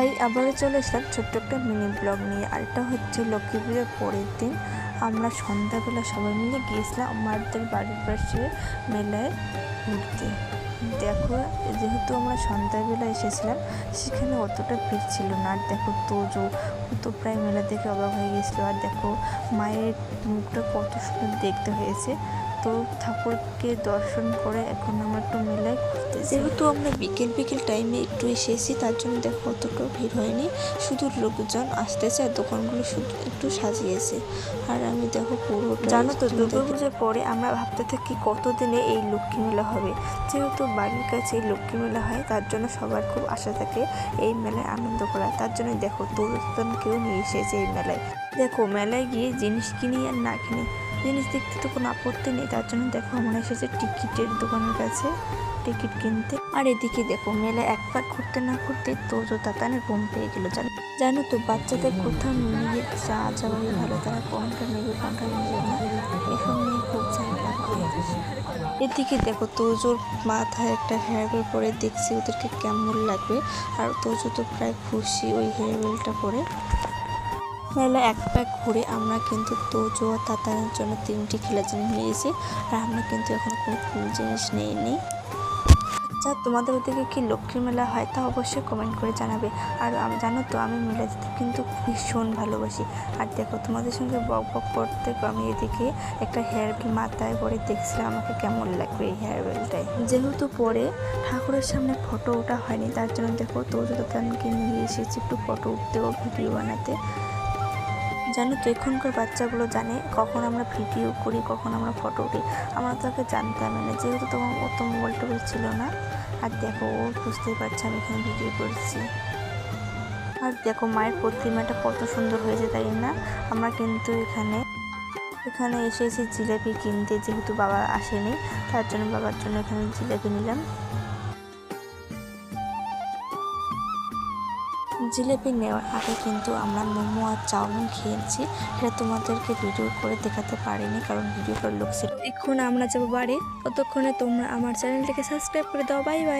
High, আবারও চলে আসলাম ছোট্ট একটা মিনি ব্লগ নিয়ে। আর এটা হচ্ছে লক্ষ্মী পুজোর পরের দিন। আমরা সন্ধ্যাবেলা সবাই মিলে গিয়েছিলাম আমাদের বাড়ির পাশে মেলায় ঘুরতে। দেখো, যেহেতু আমরা সন্ধ্যাবেলা এসেছিলাম সেখানে অতটা ভিড় ছিল না। আর দেখো তোজো তো প্রায় মেলা দেখে অবাক হয়ে গেছিলো। আর দেখো মায়ের মুখটা কত সুন্দর দেখতে হয়েছে। তো ঠাকুরকে দর্শন করে এখন আমরা একটু মেলায় ঘুরতে, যেহেতু আমরা বিকেল টাইমে একটু এসেছি তার জন্য দেখো অতটাও ভিড় হয়নি, শুধু লোকজন আসতেছে আর দোকানগুলো শুধু একটু সাজিয়েছে। আর আমি দেখো পুরো, জানো তো দুর্গাপুজোর পরে আমরা ভাবতে থাকি কতদিনে এই লক্ষ্মী মেলা হবে। যেহেতু বাড়ির কাছে এই লক্ষ্মী মেলা হয় তার জন্য সবার খুব আশা থাকে এই মেলায় আনন্দ করা। তার জন্য দেখো কেউ নিয়ে এসেছে এই মেলায়। দেখো মেলায় গিয়ে জিনিস কিনি আর না কিনি, জিনিস দেখতে তো কোনো আপত্তি নেই। তার জন্য দেখো আমরা এসেছি টিকিটের দোকানের কাছে টিকিট কিনতে। আর এদিকে দেখো মেলায় এক পাক ঘুরতে না ঘুরতে তোজো তাতানের ঘুম পেয়ে গেল। জানো তো বাচ্চাদের কোথাও নিয়ে যাওয়াই ভালো, তারা কোনটা নেবে কোনটা নেবে না এসব নিয়ে খুব ঝামেলা করে। এদিকে দেখো তোজোর মাথায় একটা হেয়ারবেল পরে দেখছি ওদেরকে কেমন লাগবে। আর তোজো তো প্রায় খুশি ওই হেয়ারবেলটা পরে। মেলা এক প্যাক ঘুরে আমরা কিন্তু তোজো আর তাতানের জন্য 3টি খেলার জিনিস নিয়েছি। আর আমরা কিন্তু এখন কোনো ফুল জিনিস নেইনি। আচ্ছা, তোমাদের ওদিকে কি লক্ষ্মী মেলা হয় তা অবশ্যই কমেন্ট করে জানাবে। আর জানো তো আমি মেলা যেতে কিন্তু ভীষণ ভালোবাসি। আর দেখো তোমাদের সঙ্গে বক বক করতে আমি এদিকে একটা হেয়ারবেল মাথায় পরে দেখছিলাম আমাকে কেমন লাগবে এই হেয়ারবেলটায়। যেহেতু পরে ঠাকুরের সামনে ফটো ওঠা হয়নি তার জন্য দেখো তোজো তাতানকে নিয়ে এসেছি একটু ফটো উঠতে ও ভিডিও বানাতে। জানো তো এখনকার বাচ্চাগুলো জানে কখন আমরা ভিডিও করি কখন আমরা ফটো উঠি, আমরা তো আগে জানতাম না, যেহেতু তখন অত মোবাইল টোবাইল ছিল না। আর দেখো ও বুঝতেই পারছে আমি এখানে ভিডিও করছি। আর দেখো মায়ের প্রতিমাটা কত সুন্দর হয়েছে তাই না। আমরা কিন্তু এখানে এসেছি জিলাপি কিনতে, যেহেতু বাবা আসেনি তার জন্য বাবার জন্য এখানে জিলাপি নিলাম। জিলেপি নেওয়ার আগে কিন্তু আমরা মোমো আর চাউমিন খেয়েছি। এটা তোমাদেরকে ভিডিও করে দেখাতে পারিনি কারণ ভিডিও করে লোক ছিল। এখন আমরা যাবো বাড়ি, ততক্ষণে তোমরা আমার চ্যানেলটিকে সাবস্ক্রাইব করে দাও। Bye bye.